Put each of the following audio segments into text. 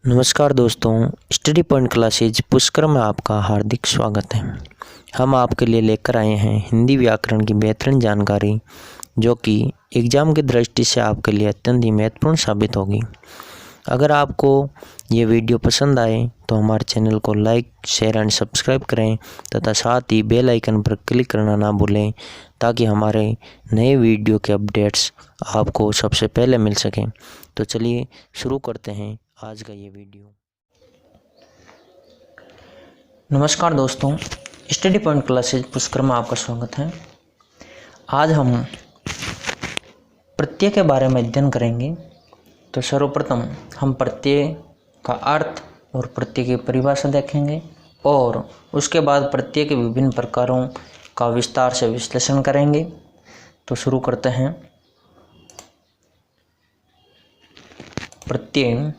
नमस्कार दोस्तों, study point classes Pushkar में आपका हार्दिक स्वागत है। हम आपके लिए लेकर आए हैं हिंदी व्याकरण की बेहतरीन जानकारी, जो कि एग्ज़ाम की दृष्टि से आपके लिए अत्यंत ही महत्वपूर्ण साबित होगी। अगर आपको ये वीडियो पसंद आए तो हमारे चैनल को लाइक, शेयर एंड सब्सक्राइब करें तथा साथ ही बेल आइकन पर क्लिक करना ना भूलें, ताकि हमारे नए वीडियो के अपडेट्स आपको सबसे पहले मिल सकें। तो चलिए शुरू करते हैं आज का ये वीडियो। नमस्कार दोस्तों, स्टडी पॉइंट क्लासेज पुष्कर में आपका स्वागत है। आज हम प्रत्यय के बारे में अध्ययन करेंगे। तो सर्वप्रथम हम प्रत्यय का अर्थ और प्रत्यय की परिभाषा देखेंगे और उसके बाद प्रत्यय के विभिन्न प्रकारों का विस्तार से विश्लेषण करेंगे। तो शुरू करते हैं। प्रत्यय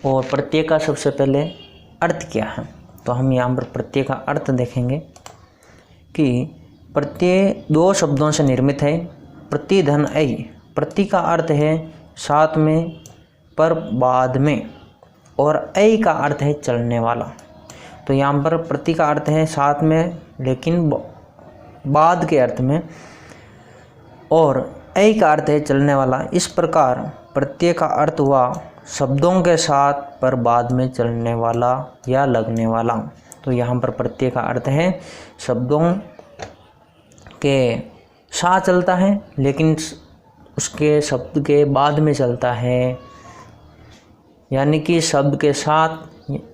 और प्रत्यय का सबसे पहले अर्थ क्या है, तो हम यहाँ पर प्रत्यय का अर्थ देखेंगे कि प्रत्यय दो शब्दों से निर्मित है। प्रति धन ऐ, प्रति का अर्थ है साथ में पर बाद में, और ऐ का अर्थ है चलने वाला। तो यहाँ पर प्रति का अर्थ है साथ में लेकिन बाद के अर्थ में, और ऐ का अर्थ है चलने वाला। इस प्रकार प्रत्यय का अर्थ हुआ शब्दों के साथ पर बाद में चलने वाला या लगने वाला। तो यहाँ पर प्रत्यय का अर्थ है शब्दों के साथ चलता है लेकिन उसके शब्द के बाद में चलता है, यानी कि शब्द के साथ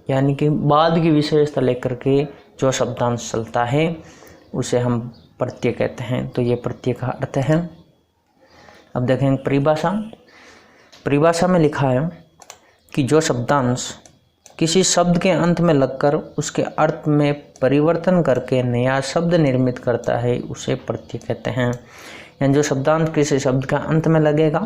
यानी कि बाद की विशेषता लेकर के जो शब्दांश चलता है उसे हम प्रत्यय कहते हैं। तो ये प्रत्यय का अर्थ है। अब देखेंगे परिभाषा। परिभाषा में लिखा है कि जो शब्दांश किसी शब्द के अंत में लगकर उसके अर्थ में परिवर्तन करके नया शब्द निर्मित करता है उसे प्रत्यय कहते हैं। यानी जो शब्दांश किसी शब्द के अंत में लगेगा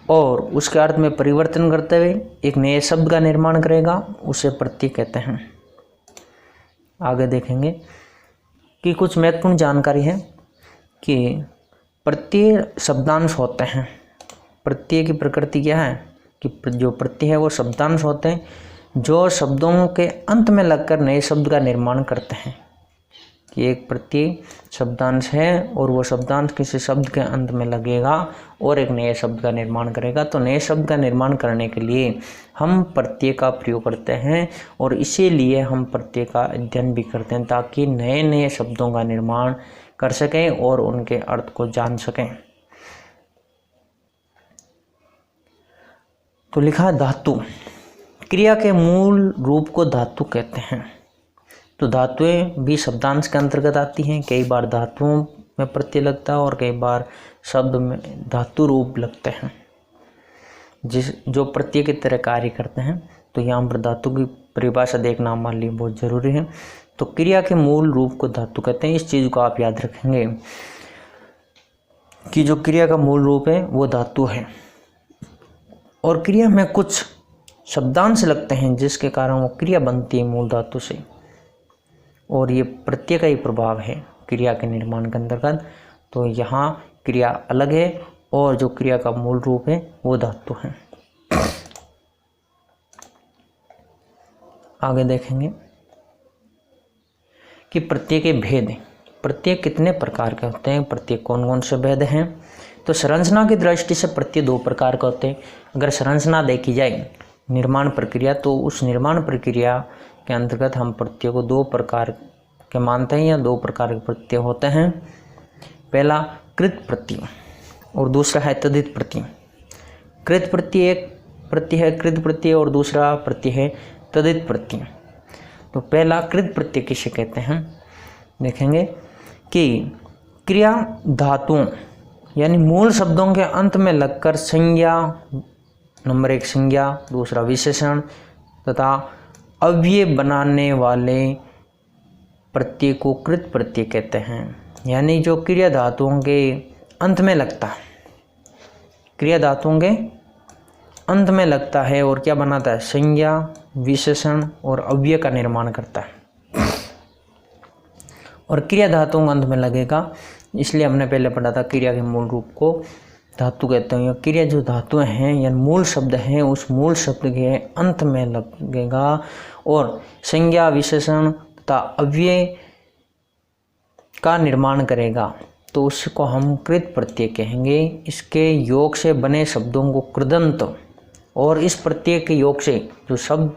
और उसके अर्थ में परिवर्तन करते हुए एक नए शब्द का निर्माण करेगा उसे प्रत्यय कहते हैं। आगे देखेंगे कि कुछ महत्वपूर्ण जानकारी है कि प्रत्यय शब्दांश होते हैं। प्रत्यय की प्रकृति क्या है कि जो प्रत्यय है वो शब्दांश होते हैं जो शब्दों के अंत में लगकर नए शब्द का निर्माण करते हैं। कि एक प्रत्यय शब्दांश है और वो शब्दांश किसी शब्द के अंत में लगेगा और एक नए शब्द का निर्माण करेगा। तो नए शब्द का निर्माण करने के लिए हम प्रत्यय का प्रयोग करते हैं और इसीलिए हम प्रत्यय का अध्ययन भी करते हैं, ताकि नए नए शब्दों का निर्माण कर सकें और उनके अर्थ को जान सकें। तो लिखा है धातु। क्रिया के मूल रूप को धातु कहते हैं। तो धातुएं भी शब्दांश के अंतर्गत आती हैं। कई बार धातुओं में प्रत्यय लगता है और कई बार शब्द में धातु रूप लगते हैं जो प्रत्यय की तरह कार्य करते हैं। तो यहाँ पर धातु की परिभाषा देखना हमारे लिए बहुत जरूरी है। तो क्रिया के मूल रूप को धातु कहते हैं। इस चीज़ को आप याद रखेंगे कि जो क्रिया का मूल रूप है वो धातु है और क्रिया में कुछ शब्दांश लगते हैं जिसके कारण वो क्रिया बनती है मूल धातु से, और ये प्रत्यय का ही प्रभाव है क्रिया के निर्माण के अंतर्गत। तो यहाँ क्रिया अलग है और जो क्रिया का मूल रूप है वो धातु है। आगे देखेंगे कि प्रत्यय के भेद। प्रत्यय कितने प्रकार के होते हैं, प्रत्यय कौन कौन से भेद हैं। तो संरचना की दृष्टि से प्रत्यय दो प्रकार के होते हैं। अगर संरचना देखी जाए निर्माण प्रक्रिया, तो उस निर्माण प्रक्रिया के अंतर्गत हम प्रत्यय को दो प्रकार के मानते हैं या दो प्रकार के प्रत्यय होते हैं। पहला कृत प्रत्यय और दूसरा है तद्धित प्रत्यय। कृत प्रत्यय एक प्रत्यय है कृत प्रत्यय और दूसरा प्रत्यय है तद्धित प्रत्यय। तो पहला कृत प्रत्यय किसे कहते हैं, देखेंगे कि क्रिया धातुओं यानी मूल शब्दों के अंत में लगकर संज्ञा, नंबर एक संज्ञा, दूसरा विशेषण तथा अव्यय बनाने वाले प्रत्यय को कृत प्रत्यय कहते हैं। यानी जो क्रिया धातुओं के अंत में लगता है, क्रिया धातुओं के अंत में लगता है और क्या बनाता है, संज्ञा, विशेषण और अव्यय का निर्माण करता है। और क्रिया धातुओं के अंत में लगेगा, इसलिए हमने पहले पढ़ा था क्रिया के मूल रूप को धातु कहते हैं, या क्रिया जो धातुएं हैं या मूल शब्द हैं उस मूल शब्द के अंत में लगेगा और संज्ञा विशेषण तथा अव्यय का निर्माण करेगा, तो उसको हम कृत प्रत्यय कहेंगे। इसके योग से बने शब्दों को कृदंत, और इस प्रत्यय के योग से जो शब्द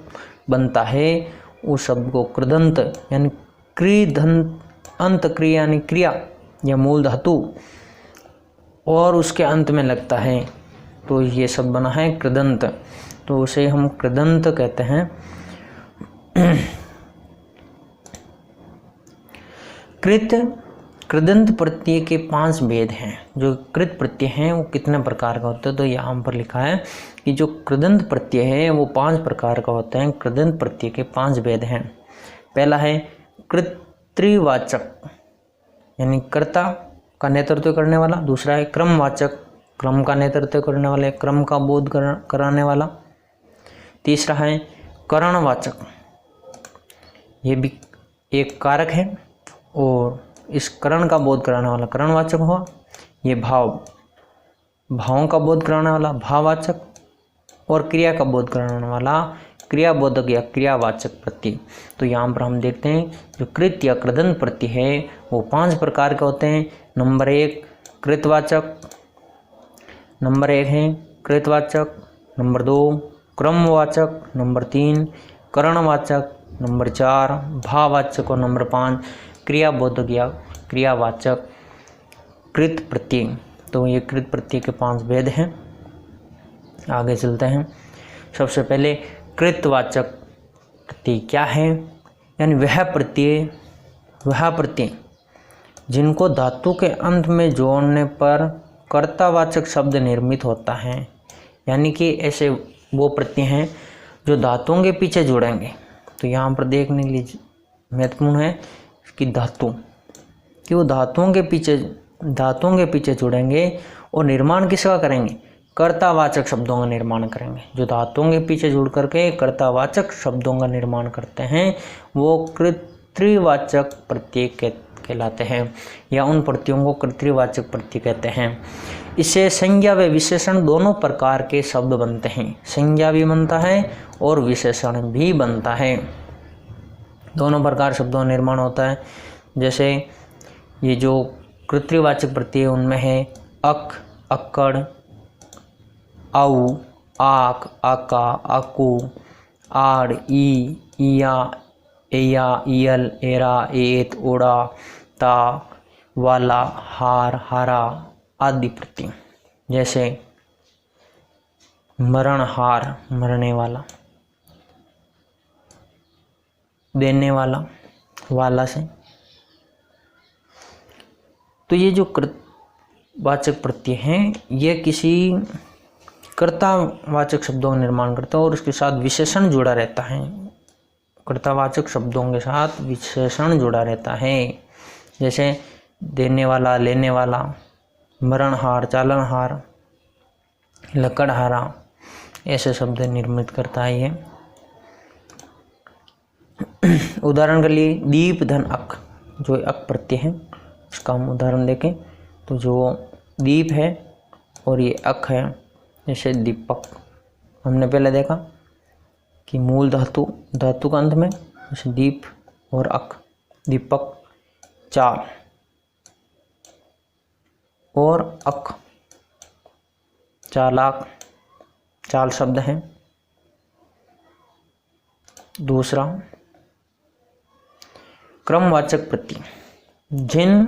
बनता है उस शब्द को कृदंत यानी कृदंत, अंत क्रिया यानी क्रिया या मूल धातु और उसके अंत में लगता है, तो ये शब्द बना है कृदंत, तो उसे हम कृदंत कहते हैं। कृदंत प्रत्यय के 5 भेद हैं। जो कृत प्रत्यय हैं वो कितने प्रकार का होता है, तो यहाँ पर लिखा है कि जो कृदंत प्रत्यय है वो 5 प्रकार का होता है। कृदंत प्रत्यय के 5 भेद हैं। पहला है कृत्रिवाचक यानी कर्ता का नेतृत्व करने वाला। दूसरा है क्रमवाचक, क्रम का नेतृत्व करने वाले, क्रम का बोध कराने वाला। तीसरा है करणवाचक, ये भी एक कारक है और इस करण का बोध कराने वाला करणवाचक हुआ। ये भावों का बोध कराने वाला भाववाचक, और क्रिया का बोध कराने वाला क्रियाबोधक या क्रियावाचक प्रत्यय। तो यहाँ पर हम देखते हैं जो कृत या कृदंत प्रत्यय है वो 5 प्रकार के होते हैं। नंबर 1 कृतवाचक, नंबर 1 है कृतवाचक, नंबर 2 क्रमवाचक, नंबर 3 करणवाचक, नंबर 4 भाववाचक और नंबर 5 क्रियाबोधक या क्रियावाचक कृत प्रत्यय। तो ये कृत प्रत्यय के 5 भेद हैं। आगे चलते हैं। सबसे पहले कृतवाचक प्रत्यय क्या है, यानी वह प्रत्यय जिनको धातु के अंत में जोड़ने पर कर्तावाचक शब्द निर्मित होता है। यानी कि ऐसे वो प्रत्यय हैं जो धातुओं के पीछे जुड़ेंगे। तो यहाँ पर देखने के लिए महत्वपूर्ण है कि धातु कि वो धातुओं के पीछे जुड़ेंगे और निर्माण किसका करेंगे, कर्तावाचक शब्दों का निर्माण करेंगे। जो धातुओं के पीछे जुड़ करके कर्तावाचक शब्दों का निर्माण करते हैं वो कृत्रिवाचक प्रत्यय कहलाते हैं, या उन प्रत्ययों को कृत्रिवाचक प्रत्यय कहते हैं। इससे संज्ञा व विशेषण दोनों प्रकार के शब्द बनते हैं। संज्ञा भी बनता है और विशेषण भी बनता है। दोनों प्रकार शब्दों का निर्माण होता है। जैसे ये जो कृत्रिवाचक प्रत्यय उनमें है अक, अक्कड़, आउ, आक, आका, आकू, आड़, ई, इया, एया, इयल, एरा, एत, ओड़ा, ता, वाला, हार, हारा आदि प्रत्यय। जैसे मरणहार मरने वाला, देने वाला वाला से। तो ये जो कृतवाचक प्रत्यय हैं ये किसी कर्तावाचक शब्दों का निर्माण करता है और उसके साथ विशेषण जुड़ा रहता है। कर्तावाचक शब्दों के साथ विशेषण जुड़ा रहता है। जैसे देने वाला, लेने वाला, मरणहार, चालनहार, लकड़हारा, ऐसे शब्द निर्मित करता है ये। उदाहरण के लिए दीप, धन, अक, जो अक प्रत्यय है इसका हम उदाहरण देखें तो जो दीप है और ये अक है, जैसे दीपक हमने पहले देखा कि मूल धातु का अंत में, जैसे दीप और अक, दीपक, चाल और अक, चालाक, चाल शब्द है। दूसरा क्रमवाचक प्रत्यय, जिन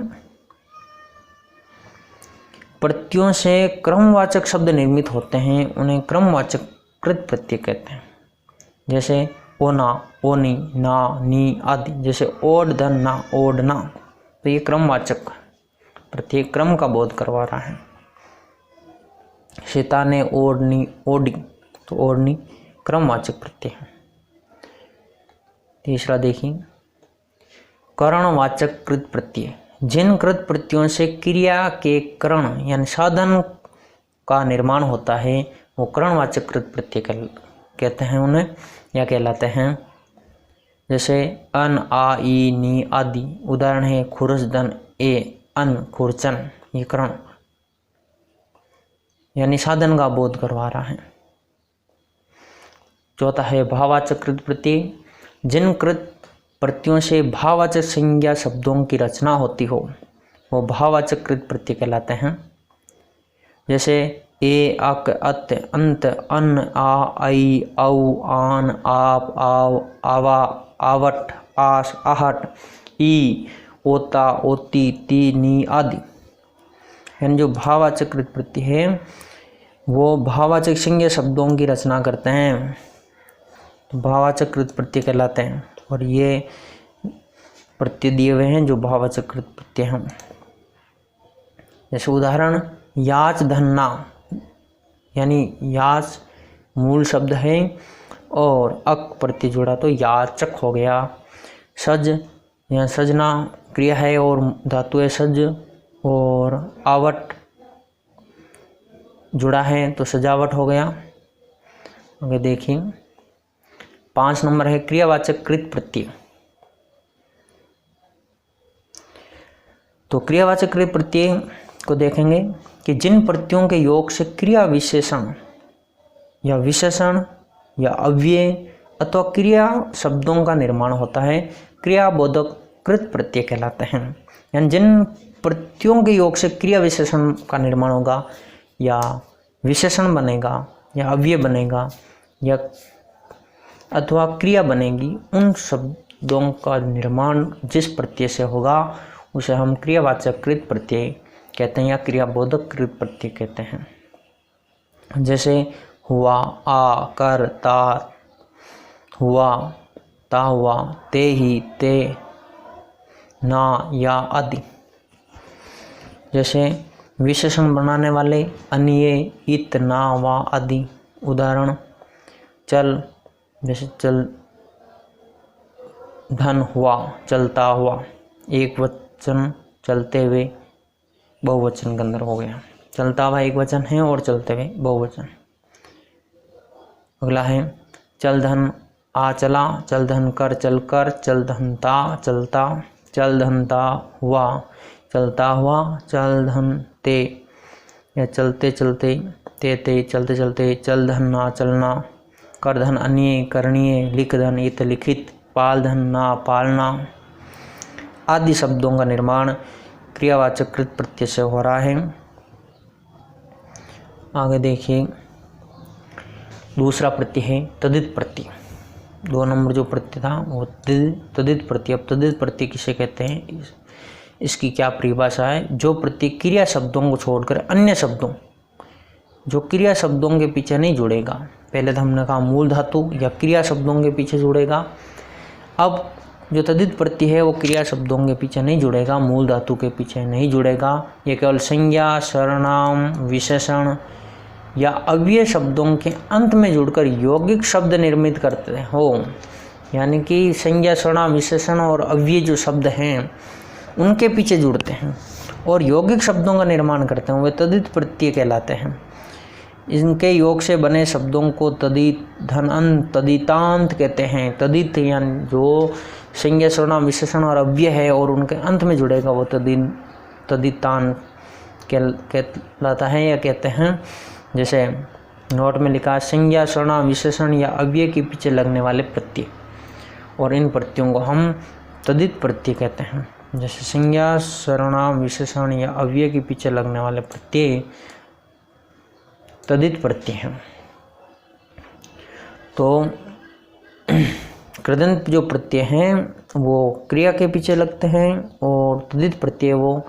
प्रत्ययों से क्रमवाचक शब्द निर्मित होते हैं उन्हें क्रमवाचक कृत प्रत्यय कहते हैं। जैसे ओना, ओनी, ना, नी आदि। जैसे ओड, धन, ना, ओडना, तो ये क्रमवाचक प्रत्यय क्रम का बोध करवा रहा है। सीता ने ओढ़नी, ओढ़ी, तो ओढ़नी क्रमवाचक प्रत्यय है। तीसरा देखिए करणवाचक कृत प्रत्यय, जिन कृत प्रत्ययों से क्रिया के करण यानी साधन का निर्माण होता है वो करणवाचक कृत प्रत्यय कहते हैं उन्हें, या कहलाते हैं। जैसे अन, आ, ई, नी आदि। उदाहरण है खुरस, धन, ए, अन, खुरचन, ये करण। यानी साधन का बोध करवा रहा है। चौथा है भाववाचक कृत प्रत्यय, जिन कृत प्रत्ययों से भाववाचक संज्ञा शब्दों की रचना होती हो वो भाववाचक कृत प्रत्यय कहलाते हैं। जैसे ए, अक, अत, अंत, अन, आ, आई, औ, आन, आप, आव, आवा, आवट, आस, आहट, ई, ओता, ओती, ती, नी आदि। यानी जो भाववाचक कृत प्रत्यय है वो भाववाचक संज्ञा शब्दों की रचना करते हैं, तो भाववाचक कृत प्रत्यय कहलाते हैं। और ये प्रत्यय दिए हुए हैं जो भाववाचक कृत प्रत्यय हैं। जैसे उदाहरण याच धन्ना, यानी याच मूल शब्द है और अक प्रत्यय जुड़ा तो याचक हो गया। सज, यहाँ सजना क्रिया है और धातु है सज, और आवट जुड़ा है तो सजावट हो गया। आगे देखिए 5 नंबर है क्रियावाचक कृत प्रत्यय। तो क्रियावाचक कृत प्रत्यय को देखेंगे कि जिन प्रत्ययों के योग से क्रिया विशेषण या विशेषण या अव्यय अथवा क्रिया शब्दों का निर्माण होता है, क्रियाबोधक कृत प्रत्यय कहलाते हैं। यानी जिन प्रत्ययों के योग से क्रिया विशेषण का निर्माण होगा या विशेषण बनेगा या अव्यय बनेगा या अथवा क्रिया बनेगी, उन शब्दों का निर्माण जिस प्रत्यय से होगा उसे हम क्रियावाचक कृत प्रत्यय कहते हैं या क्रियाबोधक कृत प्रत्यय कहते हैं। जैसे हुआ, आ, कर, ता, हुआ, ता हुआ, ते ही, ते, ना, या आदि। जैसे विशेषण बनाने वाले अन्य, इत, ना, वा आदि। उदाहरण चल, जैसे चल धन हुआ, चलता हुआ। एक वचन चलते हुए बहुवचन के अंदर हो गया। चलता हुआ एक वचन है और चलते हुए बहुवचन। अगला है चल धन आ चला, चल धन कर चल कर, चल धन ता चलता, चल धन ता हुआ चलता हुआ, चल धन ते या चलते चलते, ते चलते चलते, चल धन ना चलना, कर धन अन्य करणीय, लिख धन इत लिखित, पाल धन ना पालना आदि शब्दों का निर्माण क्रियावाचक कृत प्रत्यय से हो रहा है। आगे देखिए दूसरा प्रत्यय है तदित प्रत्यय। 2 नंबर जो प्रत्यय था वो तदित प्रत्यय। अब तदित प्रत्यय किसे कहते हैं, इसकी क्या परिभाषा है। जो प्रत्यय क्रिया शब्दों को छोड़कर अन्य शब्दों, जो क्रिया शब्दों के पीछे नहीं जुड़ेगा। पहले तो हमने कहा मूल धातु या क्रिया शब्दों के पीछे जुड़ेगा। अब जो तदित प्रत्यय है वो क्रिया शब्दों के पीछे नहीं जुड़ेगा, मूल धातु के पीछे नहीं जुड़ेगा। ये केवल संज्ञा, सर्वनाम, विशेषण या अव्यय शब्दों के अंत में जुड़कर यौगिक शब्द निर्मित करते हो। यानी कि संज्ञा, सर्वनाम, विशेषण और अव्यय जो शब्द हैं उनके पीछे जुड़ते हैं और यौगिक शब्दों का निर्माण करते हैं, वे तदित प्रत्यय कहलाते हैं। इनके योग से बने शब्दों को तदित, धनअंत, तदितांत कहते हैं। तदित यानी जो संज्ञा, सर्वनाम, विशेषण और अव्यय है और उनके अंत में जुड़ेगा वो तदितांत कहलाता है या कहते हैं। जैसे नोट में लिखा संज्ञा, सर्वनाम, विशेषण या अव्यय के पीछे लगने वाले प्रत्यय, और इन प्रत्ययों को हम तदित प्रत्यय कहते हैं। जैसे संज्ञा, सर्वनाम, विशेषण या अव्यय के पीछे लगने वाले प्रत्यय तदित प्रत्यय हैं। तो कृदंत जो प्रत्यय हैं वो क्रिया के पीछे लगते हैं और तदित प्रत्यय वो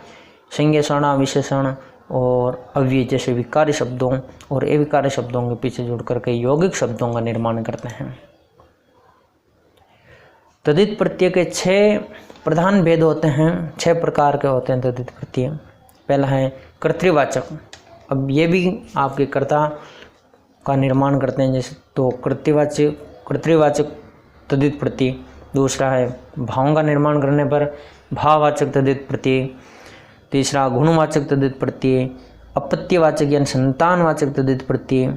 संज्ञा, सर्वनाम, विशेषण और अव्यय जैसे विकार्य शब्दों और अविकार्य शब्दों के पीछे जुड़कर कई यौगिक शब्दों का निर्माण करते हैं। तदित प्रत्यय के 6 प्रधान भेद होते हैं, 6 प्रकार के होते हैं तदित प्रत्यय। पहला है कर्तृवाचक। अब ये भी आपके कर्ता का निर्माण करते हैं, जैसे तो कर्तृवाचक तदित प्रत्यय। दूसरा है भावों का निर्माण करने पर भाववाचक तदित प्रत्यय। तीसरा गुणवाचक तदित प्रत्यय। अपत्यवाचक यानी संतानवाचक तदित प्रत्यय।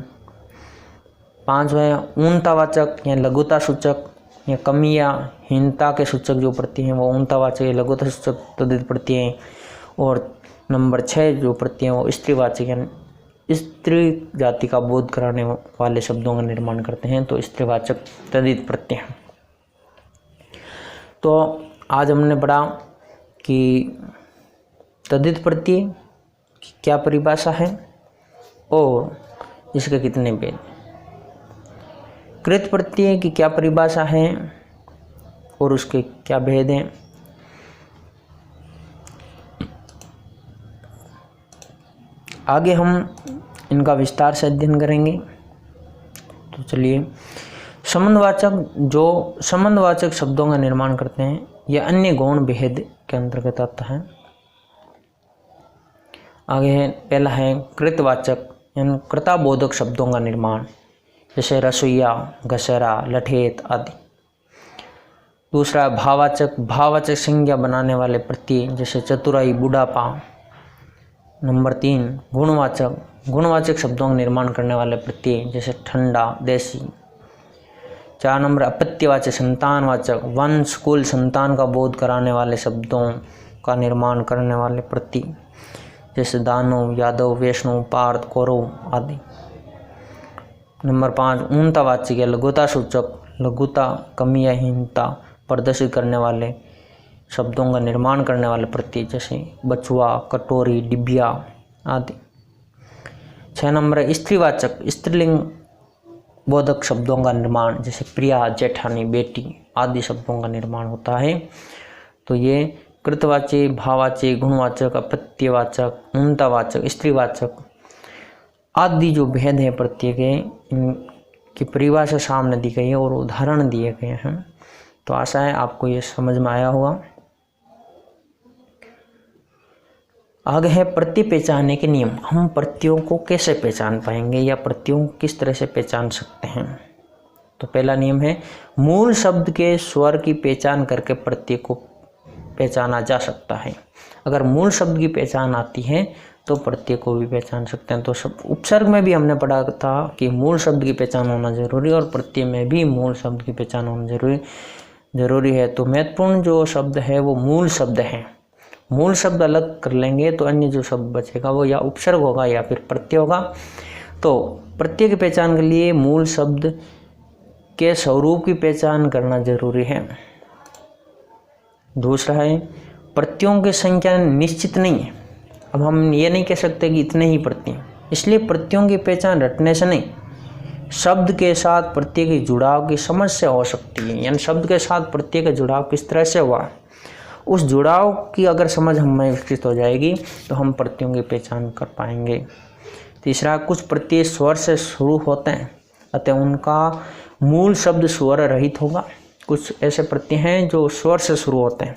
5वां ऊनतावाचक या लघुता सूचक या कमी या हीनता के सूचक जो प्रत्यय हैं वो ऊनतावाचक या लघुता सूचक तदित प्रत्यय हैं। और नंबर 6 जो प्रत्यय हैं वो स्त्रीवाचक यानी स्त्री जाति का बोध कराने वाले शब्दों का निर्माण करते हैं, तो स्त्रीवाचक तद्धित प्रत्यय हैं। तो आज हमने पढ़ा कि तद्धित प्रत्यय की क्या परिभाषा है और इसके कितने भेद, कृत प्रत्यय की क्या परिभाषा है और उसके क्या भेद हैं, आगे हम इनका विस्तार से अध्ययन करेंगे। तो चलिए, संबंधवाचक शब्दों का निर्माण करते हैं, यह अन्य गौण भेद के अंतर्गत आता है। आगे है, पहला है कृतवाचक यानी कृताबोधक शब्दों का निर्माण, जैसे रसोईया, घसेरा, लठेत आदि। दूसरा भाववाचक संज्ञा बनाने वाले प्रत्यय, जैसे चतुराई, बुढ़ापा। नंबर 3 गुणवाचक शब्दों का निर्माण करने वाले प्रत्यय, जैसे ठंडा, देसी। 4 नंबर अपत्यवाचक, संतानवाचक, वंश, कुल, संतान का बोध कराने वाले शब्दों का निर्माण करने वाले प्रत्यय, जैसे दानव, यादव, वैष्णव, पार्थ, कौरव आदि। नंबर 5 ऊनतावाचक या लघुता सूचक, लघुता, कमी या हीनता प्रदर्शित करने वाले शब्दों का निर्माण करने वाले प्रत्यय, जैसे बछुआ, कटोरी, डिबिया आदि। 6 नंबर स्त्रीवाचक, स्त्रीलिंग बोधक शब्दों का निर्माण, जैसे प्रिया, जेठानी, बेटी आदि शब्दों का निर्माण होता है। तो ये कृतवाचक, भाववाचक, गुणवाचक, अपत्यवाचक, ऊनतावाचक, स्त्रीवाचक आदि जो भेद है प्रत्यय के, इनकी परिभाषा सामने दी गई है और उदाहरण दिए गए हैं। तो आशा है आपको ये समझ में आया होगा। आगे है प्रत्यय पहचानने के नियम। हम प्रत्ययों को कैसे पहचान पाएंगे या प्रत्ययों को किस तरह से पहचान सकते हैं। तो पहला नियम है, मूल शब्द के स्वर की पहचान करके प्रत्यय को पहचाना जा सकता है। अगर मूल शब्द की पहचान आती है तो प्रत्यय को भी पहचान सकते हैं। तो उपसर्ग में भी हमने पढ़ा था कि मूल शब्द की पहचान होना जरूरी और प्रत्यय में भी मूल शब्द की पहचान होना जरूरी है। तो महत्वपूर्ण जो शब्द है वो मूल शब्द है। मूल शब्द अलग कर लेंगे तो अन्य जो शब्द बचेगा वो या उपसर्ग होगा या फिर प्रत्यय होगा। तो प्रत्यय की पहचान के लिए मूल शब्द के स्वरूप की पहचान करना जरूरी है। दूसरा है, प्रत्ययों की संख्या निश्चित नहीं है। अब हम ये नहीं कह सकते कि इतने ही प्रत्यय, इसलिए प्रत्ययों की पहचान रटने से नहीं, शब्द के साथ प्रत्यय के जुड़ाव की समझ से हो सकती है। यानी शब्द के साथ प्रत्यय का जुड़ाव किस तरह से हुआ, उस जुड़ाव की अगर समझ हमें विकसित हो जाएगी तो हम प्रत्ययों की पहचान कर पाएंगे। तीसरा, कुछ प्रत्यय स्वर से शुरू होते हैं अतः उनका मूल शब्द स्वर रहित होगा। कुछ ऐसे प्रत्यय हैं जो स्वर से शुरू होते हैं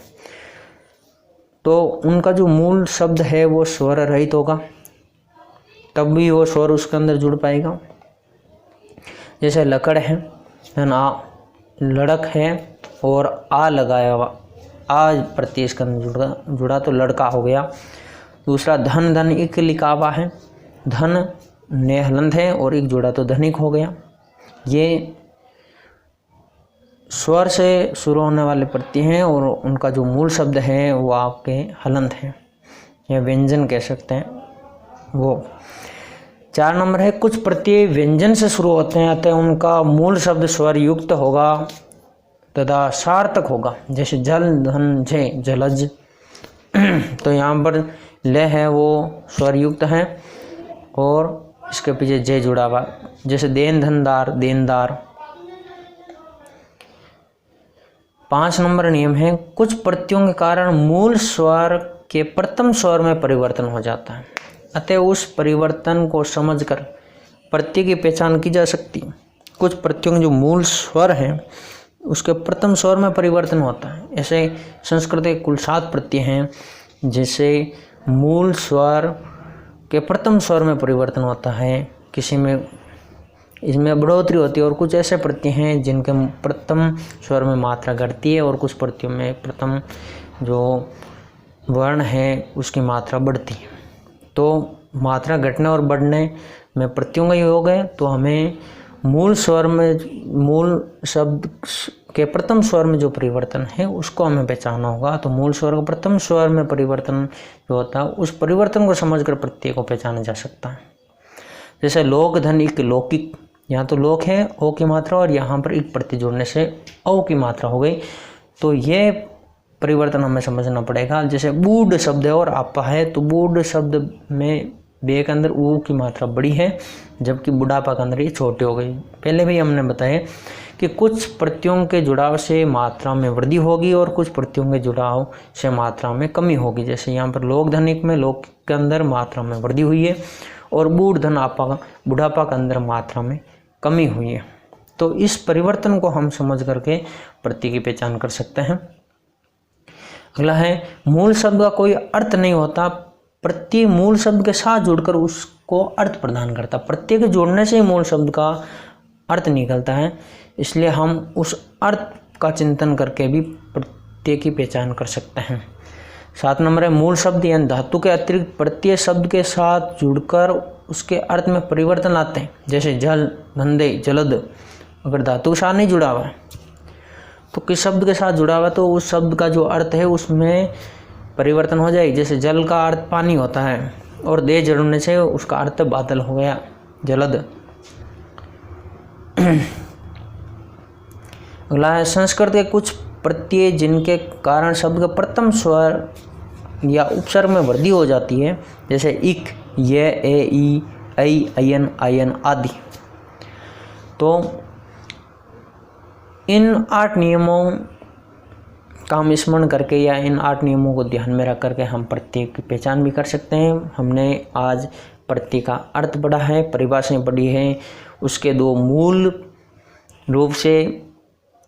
तो उनका जो मूल शब्द है वो स्वर रहित होगा, तब भी वो स्वर उसके अंदर जुड़ पाएगा। जैसे लकड़ है ना, लड़क है और आ लगाया हुआ, आज प्रत्यय इसके अंदर जुड़ा तो लड़का हो गया। दूसरा, धन एक लिखा हुआ है, धन ने हलंत है और एक जुड़ा तो धनिक हो गया। ये स्वर से शुरू होने वाले प्रत्यय हैं और उनका जो मूल शब्द है वो आपके हलंत है या व्यंजन कह सकते हैं वो। 4 नंबर है, कुछ प्रत्यय व्यंजन से शुरू होते हैं अतः उनका मूल शब्द स्वर युक्त होगा तथा सार्थक होगा। जैसे जल, धन, झे, जलज। तो यहाँ पर ले है वो स्वर युक्त है और इसके पीछे जे जुड़ा हुआ। जैसे देन, धनदार, देनदार। 5 नंबर नियम है, कुछ प्रत्ययों के कारण मूल स्वर के प्रथम स्वर में परिवर्तन हो जाता है अतः उस परिवर्तन को समझकर प्रत्यय की पहचान की जा सकती है। कुछ प्रत्ययों के जो मूल स्वर हैं उसके प्रथम स्वर में परिवर्तन होता है। ऐसे संस्कृत के कुल 7 प्रत्यय हैं जैसे मूल स्वर के प्रथम स्वर में परिवर्तन होता है, किसी में इसमें बढ़ोतरी होती है और कुछ ऐसे प्रत्यय हैं जिनके प्रथम स्वर में मात्रा घटती है और कुछ प्रत्ययों में प्रथम जो वर्ण है उसकी मात्रा बढ़ती है। तो मात्रा घटने और बढ़ने में प्रत्ययों का योग है। तो हमें मूल स्वर में, मूल शब्द के प्रथम स्वर में जो परिवर्तन है उसको हमें पहचानना होगा। तो मूल स्वर का प्रथम स्वर में परिवर्तन जो होता है उस परिवर्तन को समझकर प्रत्यय को पहचाना जा सकता है। जैसे लोक धन इक लौकिक, यहाँ तो लोक है ओ की मात्रा और यहाँ पर इक प्रत्यय जोड़ने से औ की मात्रा हो गई। तो ये परिवर्तन हमें समझना पड़ेगा। जैसे बूढ़ शब्द है और आपा है, तो बूढ़ शब्द में बे के अंदर ऊ की मात्रा बड़ी है, जबकि बुढ़ापा के अंदर ये छोटी हो गई। पहले भी हमने बताया कि कुछ प्रत्ययों के जुड़ाव से मात्रा में वृद्धि होगी और कुछ प्रत्ययों के जुड़ाव से मात्रा में कमी होगी। जैसे यहाँ पर लोक धनिक में लोक के अंदर मात्रा में वृद्धि हुई है और बूढ़ धन आपा बुढ़ापा के अंदर मात्रा में कमी हुई है। तो इस परिवर्तन को हम समझ करके प्रत्यय की पहचान कर सकते हैं। अगला है मूल शब्द का कोई अर्थ नहीं होता, प्रत्यय मूल शब्द के साथ जुड़कर उसको अर्थ प्रदान करता। प्रत्यय के जोड़ने से ही मूल शब्द का अर्थ निकलता है, इसलिए हम उस अर्थ का चिंतन करके भी प्रत्यय की पहचान कर सकते हैं। 7 नंबर है मूल शब्द यानी धातु के अतिरिक्त प्रत्यय शब्द के साथ जुड़कर उसके अर्थ में परिवर्तन लाते हैं। जैसे जल, धंधे, जलद, अगर धातु के साथ नहीं जुड़ा हुआ तो किस शब्द के साथ जुड़ा हुआ तो उस शब्द का जो अर्थ है उसमें परिवर्तन हो जाएगी। जैसे जल का अर्थ पानी होता है और दे जुड़ने से उसका अर्थ बादल हो गया, जलद। अगला है संस्कृत के कुछ प्रत्यय जिनके कारण शब्द का प्रथम स्वर या उपसर्ग में वृद्धि हो जाती है, जैसे इक, ये, ए, ई, ऐ, अयन, आयन आदि। तो इन 8 नियमों का हम स्मरण करके या इन 8 नियमों को ध्यान में रख करके हम प्रत्यय की पहचान भी कर सकते हैं। हमने आज प्रत्यय का अर्थ पढ़ा है, परिभाषाएं पढ़ी है, उसके 2 मूल रूप से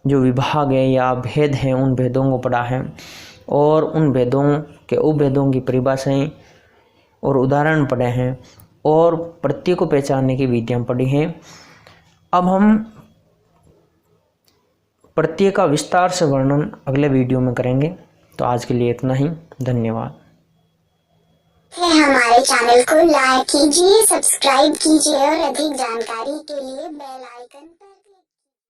जो विभाग है या भेद हैं उन भेदों को पढ़ा है और उन भेदों के उपभेदों की परिभाषाएं और उदाहरण पढ़े हैं और प्रत्यय को पहचानने की विधियां पढ़ी हैं। अब हम प्रत्यय का विस्तार से वर्णन अगले वीडियो में करेंगे। तो आज के लिए इतना ही, धन्यवाद। हमारे चैनल को लाइक कीजिए, सब्सक्राइब कीजिए और अधिक जानकारी के लिए बेल आइकन